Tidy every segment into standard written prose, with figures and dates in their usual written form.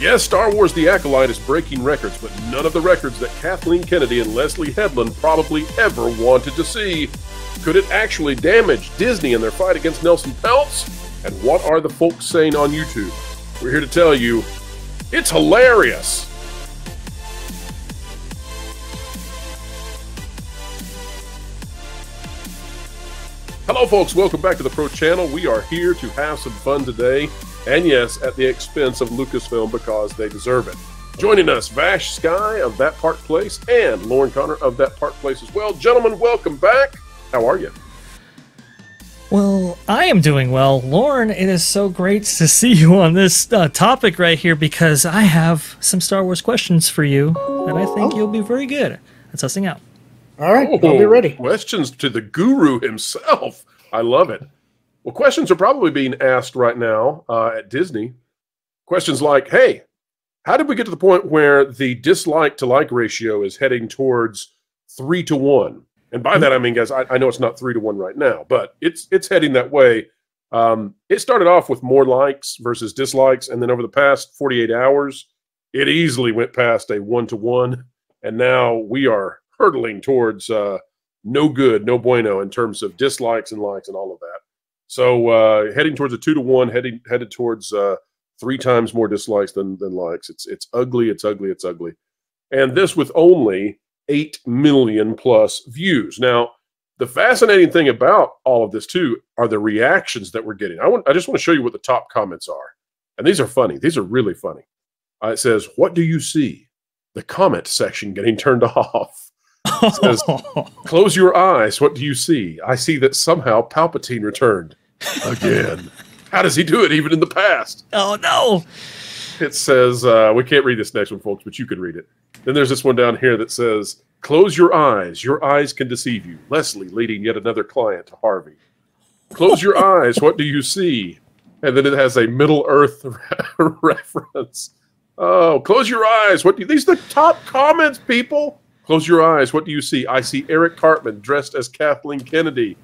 Yes, Star Wars The Acolyte is breaking records, but none of the records that Kathleen Kennedy and Leslie Headland probably ever wanted to see. Could it actually damage Disney in their fight against Nelson Peltz? And what are the folks saying on YouTube? We're here to tell you, it's hilarious. Hello, folks. Welcome back to the Pro Channel. We are here to have some fun today. And yes, at the expense of Lucasfilm because they deserve it. Joining us, Vash Sky of That Park Place and Lauren Connor of That Park Place as well. Gentlemen, welcome back. How are you? Well, I am doing well. Lauren, it is so great to see you on this topic right here because I have some Star Wars questions for you that I think you'll be very good at sussing out. All right, I'll be ready. Questions to the guru himself. I love it. Well, questions are probably being asked right now at Disney. Questions like, hey, how did we get to the point where the dislike to like ratio is heading towards 3-to-1? And by that, I mean, guys, I know it's not 3-to-1 right now, but it's heading that way. It started off with more likes versus dislikes, and then over the past 48 hours, it easily went past a 1-to-1, and now we are hurtling towards no good, no bueno in terms of dislikes and likes and all of that. So heading towards a 2-to-1, headed towards 3 times more dislikes than likes. It's ugly. It's ugly. It's ugly. And this with only 8 million plus views. Now, the fascinating thing about all of this too are the reactions that we're getting. I just want to show you what the top comments are, and these are funny. These are really funny. It says, "What do you see?" The comment section getting turned off. It says, "Close your eyes. What do you see?" I see that somehow Palpatine returned again. How does he do it even in the past? Oh, no. It says, we can't read this next one, folks, but you can read it. Then there's this one down here that says, "Close your eyes. Your eyes can deceive you. Leslie leading yet another client to Harvey. Close your eyes. What do you see?" And then it has a Middle Earth reference. Oh, close your eyes. What do you... These are the top comments, people. Close your eyes. What do you see? I see Eric Cartman dressed as Kathleen Kennedy.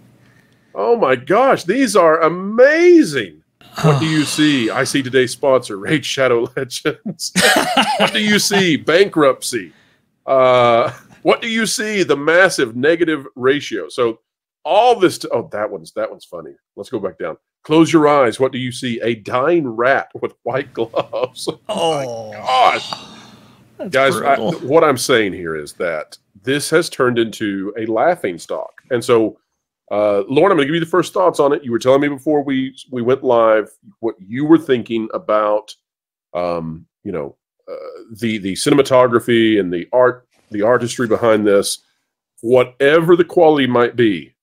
Oh my gosh, these are amazing. What do you see? I see today's sponsor, Raid Shadow Legends. What do you see? Bankruptcy. What do you see? The massive negative ratio. So all this, that one's funny. Let's go back down. Close your eyes. What do you see? A dying rat with white gloves. Oh my gosh. Guys, what I'm saying here is that this has turned into a laughing stock. And so, Lauren, I'm going to give you the first thoughts on it. You were telling me before we went live what you were thinking about, the cinematography and the artistry behind this. Whatever the quality might be,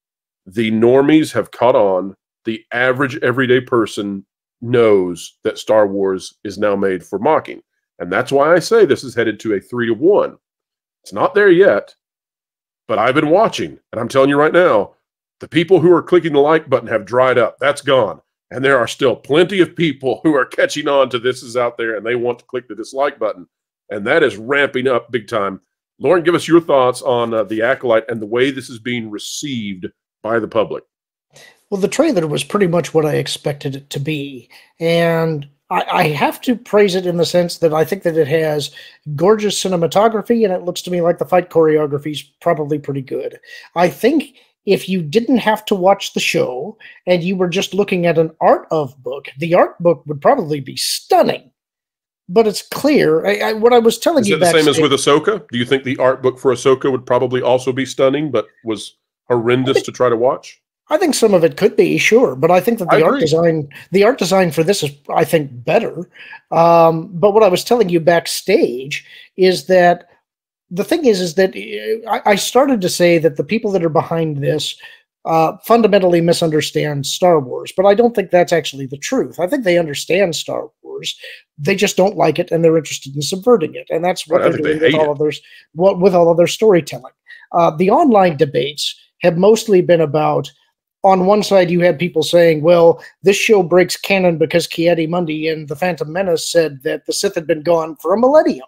the normies have caught on. The average everyday person knows that Star Wars is now made for mocking. And that's why I say this is headed to a 3-to-1. It's not there yet, but I've been watching, and I'm telling you right now, the people who are clicking the like button have dried up. That's gone. And there are still plenty of people who are catching on to this is out there, and they want to click the dislike button. And that is ramping up big time. Lauren, give us your thoughts on The Acolyte and the way this is being received by the public. Well, the trailer was pretty much what I expected it to be. And I have to praise it in the sense that I think that it has gorgeous cinematography, and it looks to me like the fight choreography is probably pretty good. I think if you didn't have to watch the show and you were just looking at an art of book, the art book would probably be stunning. But it's clear. What I was telling you backstage... Is it the same as with Ahsoka? Do you think the art book for Ahsoka would probably also be stunning, but was horrendous to try to watch? I think some of it could be, sure, but I think that the art design for this is, I think, better. But what I was telling you backstage is that the thing is that I started to say that the people that are behind this fundamentally misunderstand Star Wars, but I don't think that's actually the truth. I think they understand Star Wars. They just don't like it, and they're interested in subverting it, and that's what they're doing with all of their storytelling. The online debates have mostly been about, on one side, you had people saying, well, this show breaks canon because Ki-Adi-Mundi and The Phantom Menace said that the Sith had been gone for a millennium.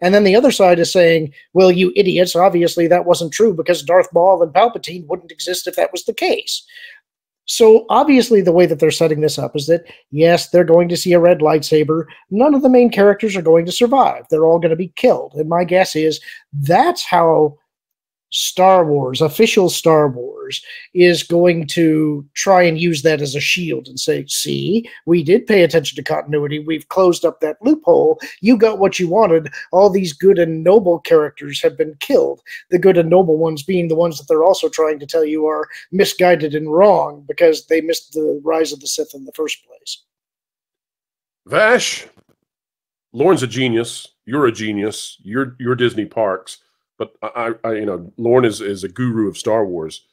And then the other side is saying, well, you idiots, obviously that wasn't true because Darth Maul and Palpatine wouldn't exist if that was the case. So obviously the way that they're setting this up is that, yes, they're going to see a red lightsaber. None of the main characters are going to survive. They're all going to be killed. And my guess is that's how Star Wars, official Star Wars, is going to try and use that as a shield and say, see, we did pay attention to continuity. We've closed up that loophole. You got what you wanted. All these good and noble characters have been killed. The good and noble ones being the ones that they're also trying to tell you are misguided and wrong because they missed the rise of the Sith in the first place. Vash, Lorne's a genius. You're a genius. You're Disney Parks. But Lorne is a guru of Star Wars.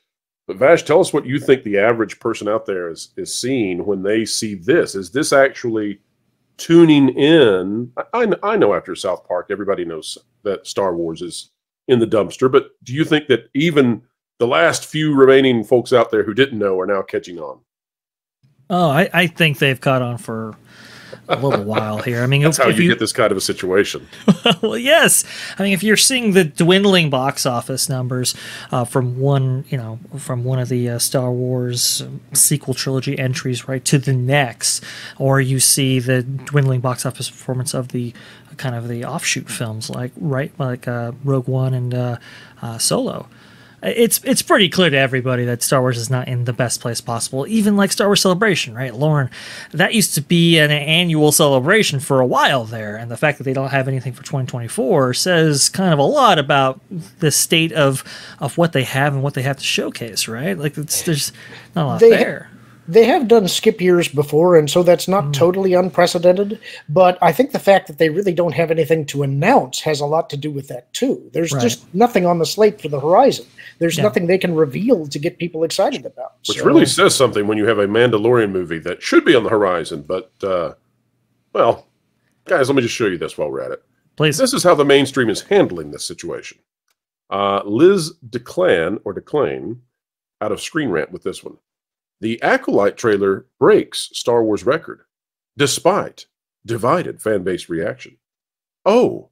But Vash, tell us what you think the average person out there is seeing when they see this. Is this actually tuning in? I know after South Park, everybody knows that Star Wars is in the dumpster. But do you think that even the last few remaining folks out there who didn't know are now catching on? Oh, I think they've caught on for a little while here. I mean, that's how you get this kind of a situation. Well, yes. I mean, if you're seeing the dwindling box office numbers from one of the Star Wars sequel trilogy entries, right, to the next, or you see the dwindling box office performance of the kind of the offshoot films, like Rogue One and Solo. It's pretty clear to everybody that Star Wars is not in the best place possible. Even like Star Wars Celebration, right, Lauren? That used to be an annual celebration for a while there, and the fact that they don't have anything for 2024 says kind of a lot about the state of what they have and what they have to showcase, right? Like there's not a lot there. They have done skip years before, and so that's not totally unprecedented. But I think the fact that they really don't have anything to announce has a lot to do with that, too. There's just nothing on the slate for the horizon. There's nothing they can reveal to get people excited about. Which really says something when you have a Mandalorian movie that should be on the horizon. But, well, guys, let me just show you this while we're at it. Please. This is how the mainstream is handling this situation. Liz DeClain, out of Screen Rant with this one. The Acolyte trailer breaks Star Wars record, despite divided fan base reaction. Oh,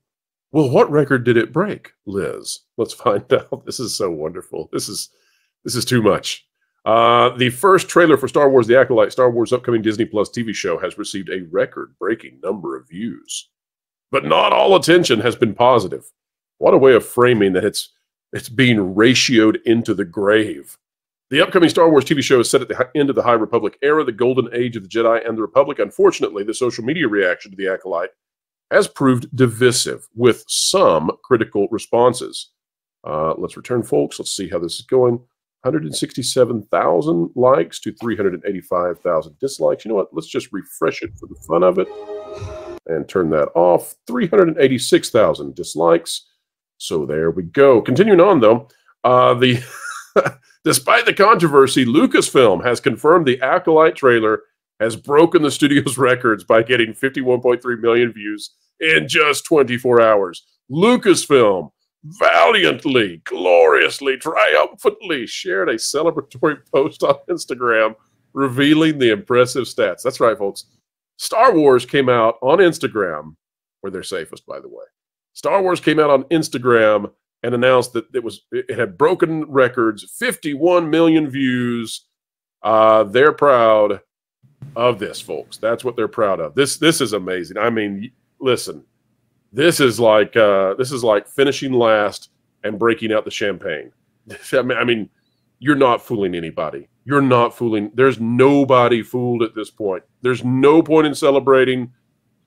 well, what record did it break, Liz? Let's find out. This is so wonderful. This is too much. The first trailer for Star Wars: The Acolyte, Star Wars' upcoming Disney Plus TV show, has received a record-breaking number of views, but not all attention has been positive. What a way of framing that it's being ratioed into the grave. The upcoming Star Wars TV show is set at the end of the High Republic era, the golden age of the Jedi and the Republic. Unfortunately, the social media reaction to The Acolyte has proved divisive, with some critical responses. Let's return, folks. Let's see how this is going. 167,000 likes to 385,000 dislikes. You know what? Let's just refresh it for the fun of it and turn that off. 386,000 dislikes. So there we go. Continuing on, though, despite the controversy, Lucasfilm has confirmed the Acolyte trailer has broken the studio's records by getting 51.3 million views in just 24 hours. Lucasfilm valiantly, gloriously, triumphantly shared a celebratory post on Instagram revealing the impressive stats. That's right, folks. Star Wars came out on Instagram, where they're safest, by the way. Star Wars came out on Instagram and announced that it had broken records, 51 million views. They're proud of this, folks. That's what they're proud of. This is amazing. I mean, listen, this is like finishing last and breaking out the champagne. I mean, you're not fooling anybody. You're not fooling. There's nobody fooled at this point. There's no point in celebrating.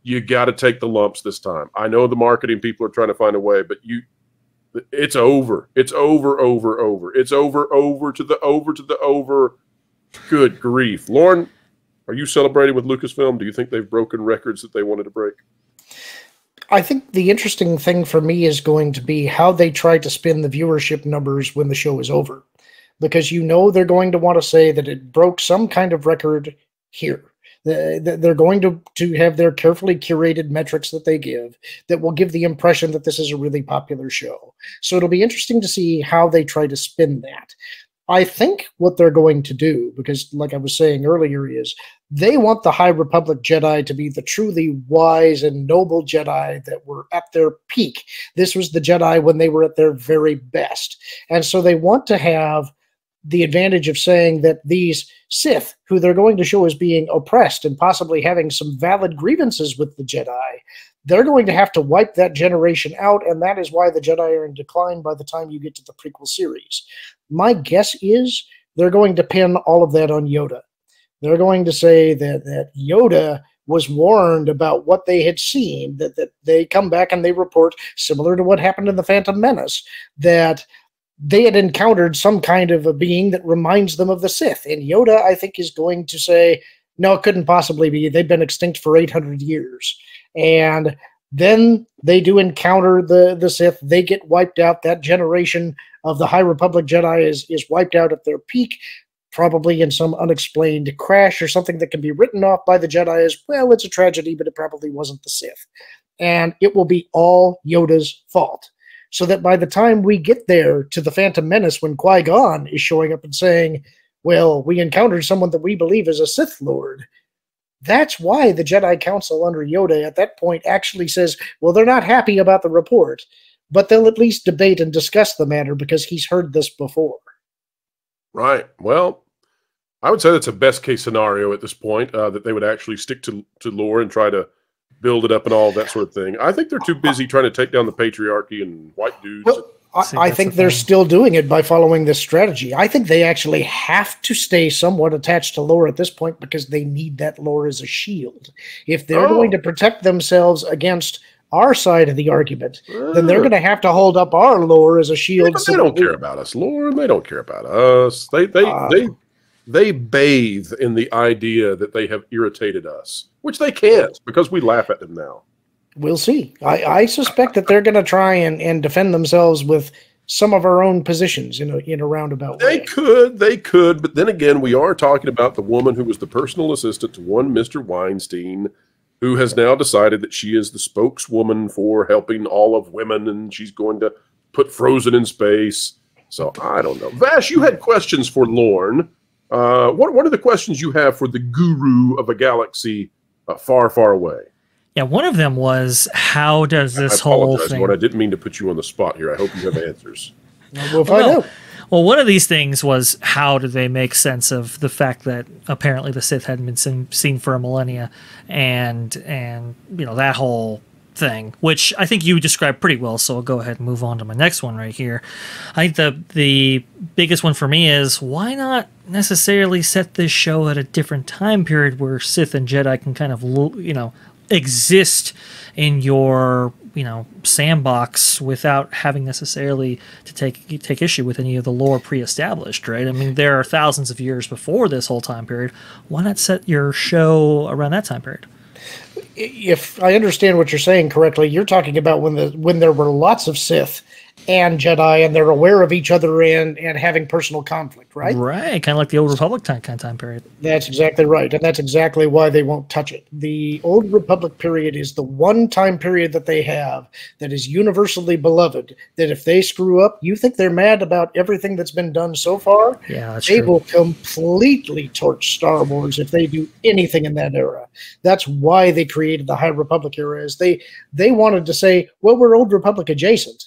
You got to take the lumps this time. I know the marketing people are trying to find a way, but it's over. It's over. It's over to the over. Good grief. Lauren, are you celebrating with Lucasfilm? Do you think they've broken records that they wanted to break? I think the interesting thing for me is going to be how they try to spin the viewership numbers when the show is over. Because they're going to want to say that it broke some kind of record here. They're going to have their carefully curated metrics that they give that will give the impression that this is a really popular show. So it'll be interesting to see how they try to spin that. I think what they're going to do, because like I was saying earlier, is they want the High Republic Jedi to be the truly wise and noble Jedi that were at their peak. This was the Jedi when they were at their very best. And so they want to have the advantage of saying that these Sith, who they're going to show as being oppressed and possibly having some valid grievances with the Jedi, they're going to have to wipe that generation out, and that is why the Jedi are in decline by the time you get to the prequel series. My guess is they're going to pin all of that on Yoda. They're going to say that Yoda was warned about what they had seen, that they come back and they report, similar to what happened in The Phantom Menace, that they had encountered some kind of a being that reminds them of the Sith. And Yoda, I think, is going to say, no, it couldn't possibly be. They've been extinct for 800 years. And then they do encounter the Sith. They get wiped out. That generation of the High Republic Jedi is wiped out at their peak, probably in some unexplained crash or something that can be written off by the Jedi as, well, it's a tragedy, but it probably wasn't the Sith. And it will be all Yoda's fault. So that by the time we get there to The Phantom Menace, when Qui-Gon is showing up and saying, well, we encountered someone that we believe is a Sith Lord, that's why the Jedi Council under Yoda at that point actually says, well, they're not happy about the report, but they'll at least debate and discuss the matter because he's heard this before. Right. Well, I would say that's a best case scenario at this point, that they would actually stick to lore and try to build it up and all that sort of thing. I think they're too busy trying to take down the patriarchy and white dudes. Well, I think they're still doing it by following this strategy. I think they actually have to stay somewhat attached to lore at this point because they need that lore as a shield. If they're going to protect themselves against our side of the argument, then they're going to have to hold up our lore as a shield. But they don't care about us, Lore. They don't care about us. They bathe in the idea that they have irritated us, which they can't because we laugh at them now. We'll see. I suspect that they're going to try and defend themselves with some of our own positions in a roundabout way. They could, but then again, we are talking about the woman who was the personal assistant to one Mr. Weinstein, who has now decided that she is the spokeswoman for helping all of women, and she's going to put Frozen in space. So I don't know. Vash, you had questions for Lorne. What are the questions you have for the guru of a galaxy far, far away? Yeah, one of them was, how does this whole thing... Lord, I didn't mean to put you on the spot here. I hope you have answers. We'll find out. Well, one of these things was, how do they make sense of the fact that apparently the Sith hadn't been seen for a millennia, and that whole thing, which I think you described pretty well, so I'll go ahead and move on to my next one right here. I think the biggest one for me is, why not necessarily set this show at a different time period where Sith and Jedi can kind of, exist in your sandbox without having necessarily to take issue with any of the lore pre-established, right? I mean, there are thousands of years before this whole time period. Why not set your show around that time period? If I understand what you're saying correctly, you're talking about when there were lots of Sith and Jedi, and they're aware of each other and having personal conflict, right? Right, kind of like the Old Republic kind of time period. That's exactly right, and that's exactly why they won't touch it. The Old Republic period is the one time period that they have that is universally beloved, that if they screw up, you think they're mad about everything that's been done so far? Yeah, that's true. They will completely torch Star Wars if they do anything in that era. That's why they created the High Republic era, is they wanted to say, well, we're Old Republic adjacent.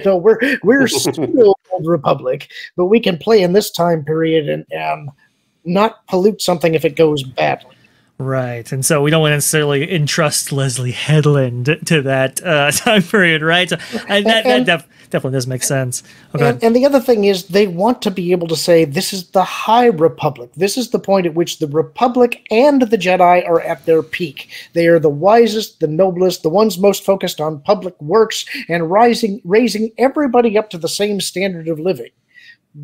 We're still Old Republic, but we can play in this time period and not pollute something if it goes badly. Right, and so we don't necessarily entrust Leslie Headland to that time period, right? So that definitely does make sense. And the other thing is, they want to be able to say, this is the High Republic. This is the point at which the Republic and the Jedi are at their peak. They are the wisest, the noblest, the ones most focused on public works and raising everybody up to the same standard of living.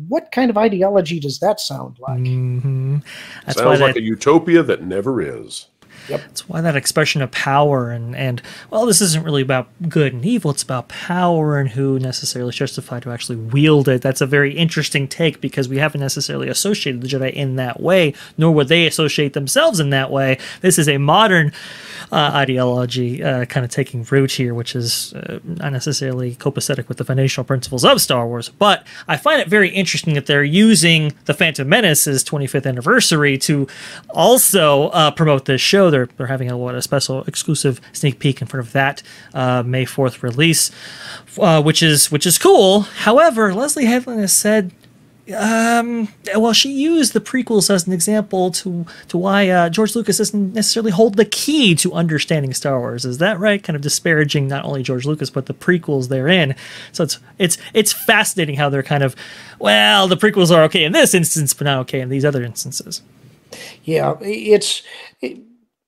What kind of ideology does that sound like? Mm-hmm. Sounds like a utopia that never is. Yep. That's why that expression of power and well, this isn't really about good and evil. It's about power and who necessarily is justified to actually wield it. That's a very interesting take because we haven't necessarily associated the Jedi in that way, nor would they associate themselves in that way. This is a modern ideology kind of taking root here, which is not necessarily copacetic with the foundational principles of Star Wars. But I find it very interesting that they're using the Phantom Menace's 25th anniversary to also promote this show. They're having a special exclusive sneak peek in front of that May 4th release, which is cool. However, Leslie Headland has said Well, she used the prequels as an example to why George Lucas doesn't necessarily hold the key to understanding Star Wars. Is that right? Kind of disparaging not only George Lucas but the prequels therein. So it's fascinating how they're kind of, well, the prequels are okay in this instance, but not okay in these other instances. Yeah,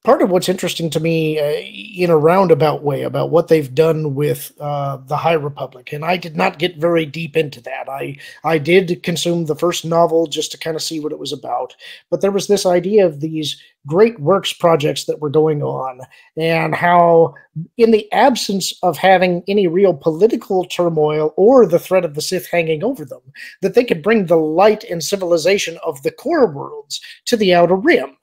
part of what's interesting to me in a roundabout way about what they've done with the High Republic, and I did not get very deep into that. I did consume the first novel just to kind of see what it was about, but there was this idea of these great works projects that were going on, and how in the absence of having any real political turmoil or the threat of the Sith hanging over them, that they could bring the light and civilization of the core worlds to the Outer Rim,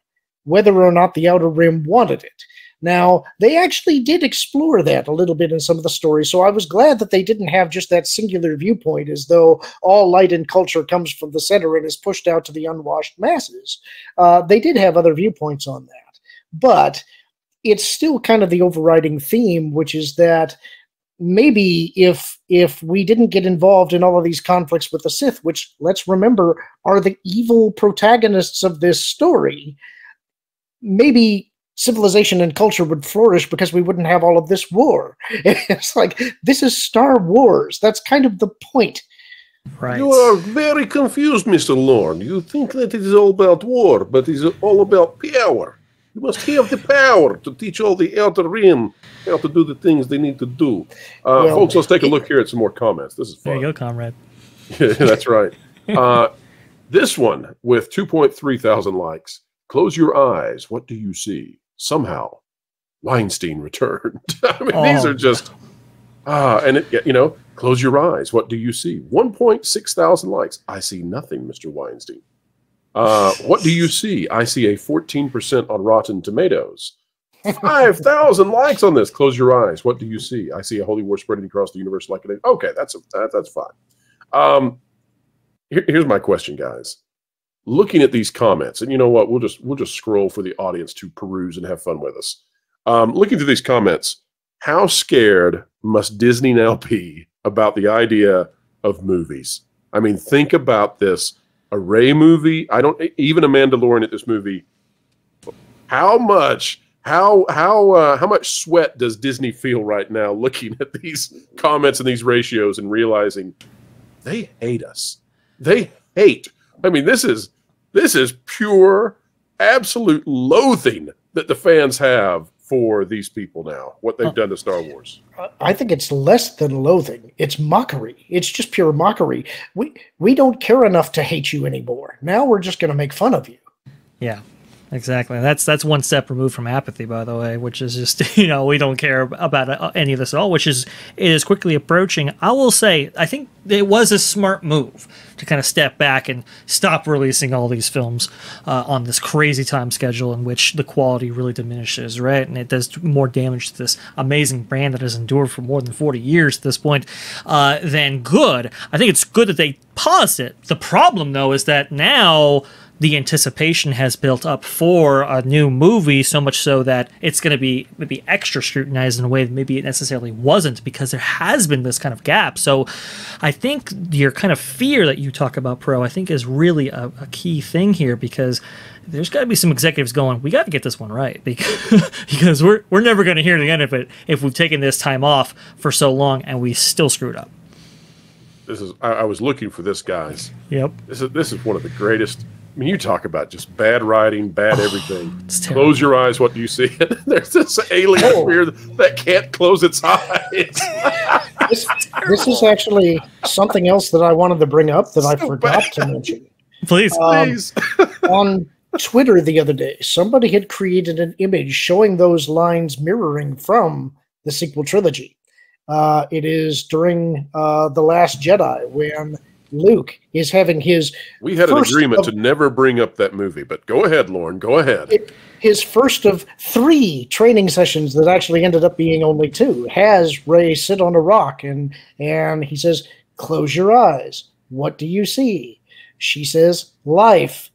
whether or not the Outer Rim wanted it. Now, they actually did explore that a little bit in some of the stories, so I was glad that they didn't have just that singular viewpoint as though all light and culture comes from the center and is pushed out to the unwashed masses. They did have other viewpoints on that. But it's still kind of the overriding theme, which is that maybe if we didn't get involved in all of these conflicts with the Sith, which, let's remember, are the evil protagonists of this story, maybe civilization and culture would flourish because we wouldn't have all of this war. It's like, this is Star Wars. That's kind of the point. Right. You are very confused, Mr. Lorne. You think that it is all about war, but it is all about power. You must have the power to teach all the Outer Rim how to do the things they need to do. Folks, let's take a look here at some more comments. This is fun. There you go, comrade. Yeah, that's right. This one with 2.3 thousand likes. Close your eyes. What do you see? Somehow, Weinstein returned. I mean, these are just, close your eyes. What do you see? 1.6 thousand likes. I see nothing, Mr. Weinstein. What do you see? I see a 14% on Rotten Tomatoes. 5,000 likes on this. Close your eyes. What do you see? I see a holy war spreading across the universe like an. Okay, that's fine. Here's my question, guys. Looking at these comments, and you know what, we'll just scroll for the audience to peruse and have fun with us. Looking through these comments, how scared must Disney now be about the idea of movies? I mean, think about this: a Rey movie. Even a Mandalorian at this movie. How much sweat does Disney feel right now looking at these comments and these ratios and realizing they hate us? They hate. I mean, this is pure, absolute loathing that the fans have for these people now, what they've done to Star Wars. I think it's less than loathing. It's mockery. It's just pure mockery. We don't care enough to hate you anymore. Now we're just going to make fun of you. Yeah. Exactly. That's one step removed from apathy, by the way, which is just, we don't care about any of this at all, it is quickly approaching. I will say, I think it was a smart move to kind of step back and stop releasing all these films on this crazy time schedule in which the quality really diminishes, right? And it does more damage to this amazing brand that has endured for more than 40 years at this point than good. I think it's good that they paused it. The problem, though, is that now the anticipation has built up for a new movie, so much so that it's going to be maybe extra scrutinized in a way that maybe it necessarily wasn't, because there has been this kind of gap. So I think your kind of fear that you talk about, Pro, I think is really a key thing here, because there's got to be some executives going, we got to get this one right, because we're never going to hear the end of it if we've taken this time off for so long and we still screwed up. I was looking for this, guys. Yep. This is one of the greatest. I mean, you talk about just bad writing, bad everything. Close your eyes. What do you see? There's this alien weird that can't close its eyes. This is actually something else that I wanted to bring up that I forgot to mention. Please. On Twitter the other day, somebody had created an image showing those lines mirroring from the sequel trilogy. It is during The Last Jedi when Luke is having his. We had an agreement to never bring up that movie, but go ahead, Lauren. Go ahead. His first of 3 training sessions that actually ended up being only 2 has Rey sit on a rock and he says, "Close your eyes. What do you see?" She says, "Life,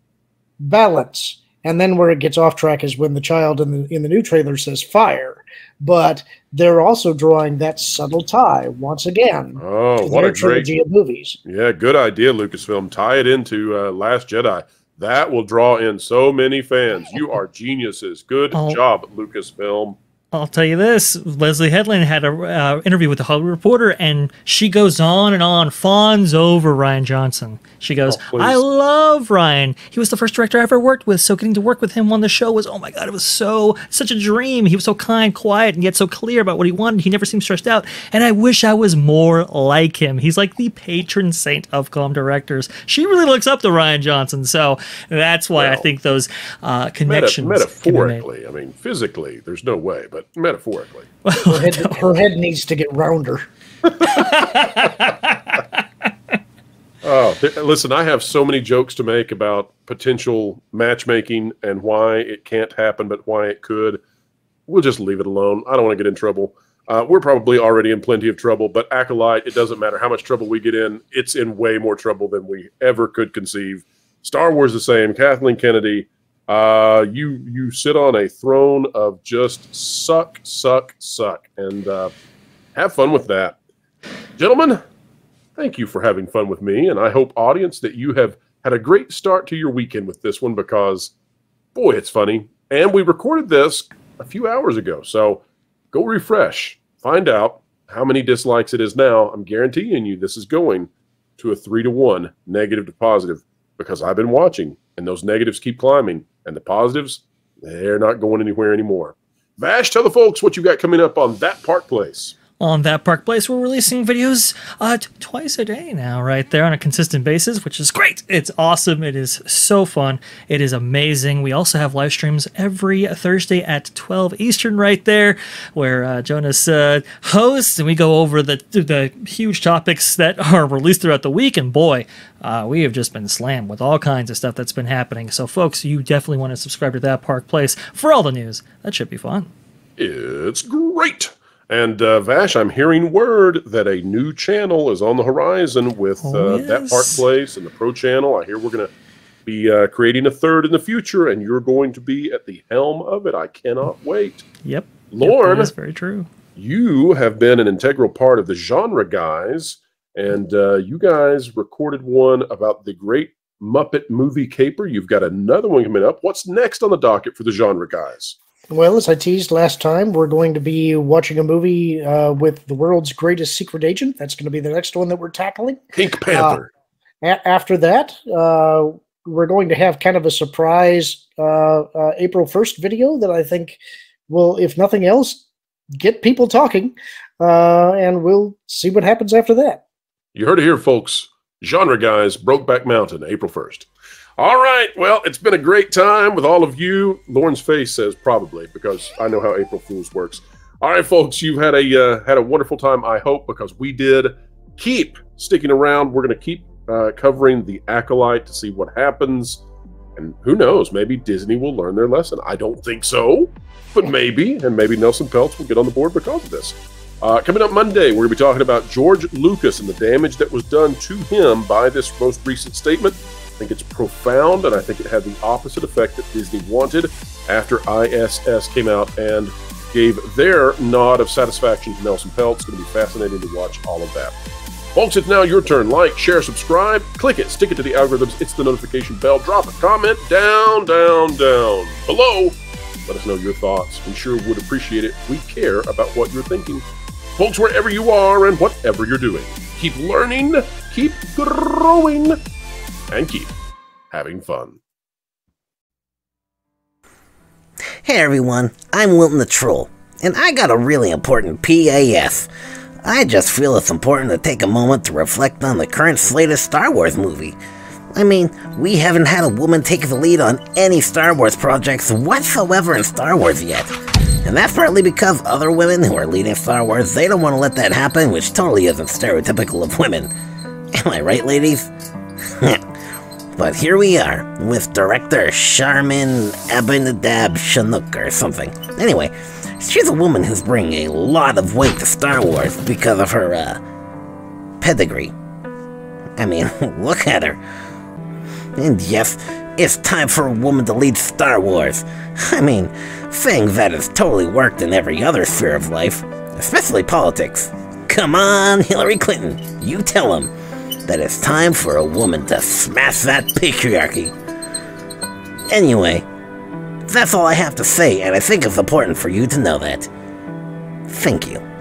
balance." And then where it gets off track is when the child in the new trailer says, "Fire." but they're also drawing that subtle tie once again. Oh, what a trilogy of movies! Yeah, good idea, Lucasfilm. Tie it into Last Jedi. That will draw in so many fans. You are geniuses. Good job, Lucasfilm. I'll tell you this, Leslie Headland had an interview with the Hollywood Reporter, and she goes on and on, fawns over Rian Johnson. She goes, I love Rian. He was the first director I ever worked with, so getting to work with him on the show was, oh my God, it was such a dream. He was so kind, quiet, and yet so clear about what he wanted. He never seemed stressed out, and I wish I was more like him. He's like the patron saint of calm directors. She really looks up to Rian Johnson, so that's why I think those connections metaphorically, I mean, physically, there's no way, but metaphorically. Her head needs to get rounder. Listen, I have so many jokes to make about potential matchmaking and why it can't happen, but why it could. We'll just leave it alone. I don't want to get in trouble. We're probably already in plenty of trouble, but Acolyte, it doesn't matter how much trouble we get in. It's in way more trouble than we ever could conceive. Star Wars the same. Kathleen Kennedy, you sit on a throne of just suck, and have fun with that. Gentlemen, thank you for having fun with me, and I hope, audience, that you have had a great start to your weekend with this one because, boy, it's funny. And we recorded this a few hours ago, so go refresh. Find out how many dislikes it is now. I'm guaranteeing you this is going to a 3-to-1, negative to positive, because I've been watching, and those negatives keep climbing, and the positives, they're not going anywhere anymore. Vash, tell the folks what you got coming up on That Park Place. On That Park Place, we're releasing videos twice a day now, right there on a consistent basis, which is great. It's awesome. It is so fun. It is amazing. We also have live streams every Thursday at 12 Eastern right there, where Jonas hosts, and we go over the huge topics that are released throughout the week. And boy, we have just been slammed with all kinds of stuff that's been happening. So, folks, you definitely want to subscribe to That Park Place for all the news. That should be fun. It's great. And Vash, I'm hearing word that a new channel is on the horizon with That Park Place and the Pro Channel. I hear we're going to be creating a third in the future, and you're going to be at the helm of it. I cannot wait. Yep. Lauren, that's very true. You have been an integral part of the Genre Guys, and you guys recorded one about the great Muppet movie caper. You've got another one coming up. What's next on the docket for the Genre Guys? Well, as I teased last time, we're going to be watching a movie with the world's greatest secret agent. That's going to be the next one that we're tackling. Pink Panther. After that, we're going to have kind of a surprise April 1st video that I think will, if nothing else, get people talking. And we'll see what happens after that. You heard it here, folks. Genre Guys, Brokeback Mountain, April 1st. All right. Well, it's been a great time with all of you. Lauren's face says probably, because I know how April Fool's works. All right, folks, you've had a wonderful time, I hope, because we did. Keep sticking around. We're going to keep covering The Acolyte to see what happens. And who knows, maybe Disney will learn their lesson. I don't think so, but maybe. And maybe Nelson Peltz will get on the board because of this. Coming up Monday, we're going to be talking about George Lucas and the damage that was done to him by this most recent statement. I think it's profound, and I think it had the opposite effect that Disney wanted after ISS came out and gave their nod of satisfaction to Nelson Peltz. It's going to be fascinating to watch all of that. Folks, it's now your turn. Like, share, subscribe, click it, stick it to the algorithms, it's the notification bell, drop a comment down below. Let us know your thoughts. We sure would appreciate it. We care about what you're thinking. Folks, wherever you are and whatever you're doing, keep learning, keep growing, and keep having fun. Hey everyone, I'm Wilton the Troll, and I got a really important PAS. I just feel it's important to take a moment to reflect on the current slate of Star Wars movie. I mean, we haven't had a woman take the lead on any Star Wars projects whatsoever in Star Wars yet. And that's partly because other women who are leading Star Wars, they don't want to let that happen, which totally isn't stereotypical of women. Am I right, ladies? But here we are, with director Sharmin Abinadab Chinook or something. Anyway, she's a woman who's bringing a lot of weight to Star Wars because of her, pedigree. I mean, look at her. And yes, It's time for a woman to lead Star Wars. I mean, saying that has totally worked in every other sphere of life, especially politics. Come on, Hillary Clinton, you tell him that it's time for a woman to smash that patriarchy. Anyway, that's all I have to say, and I think it's important for you to know that. Thank you.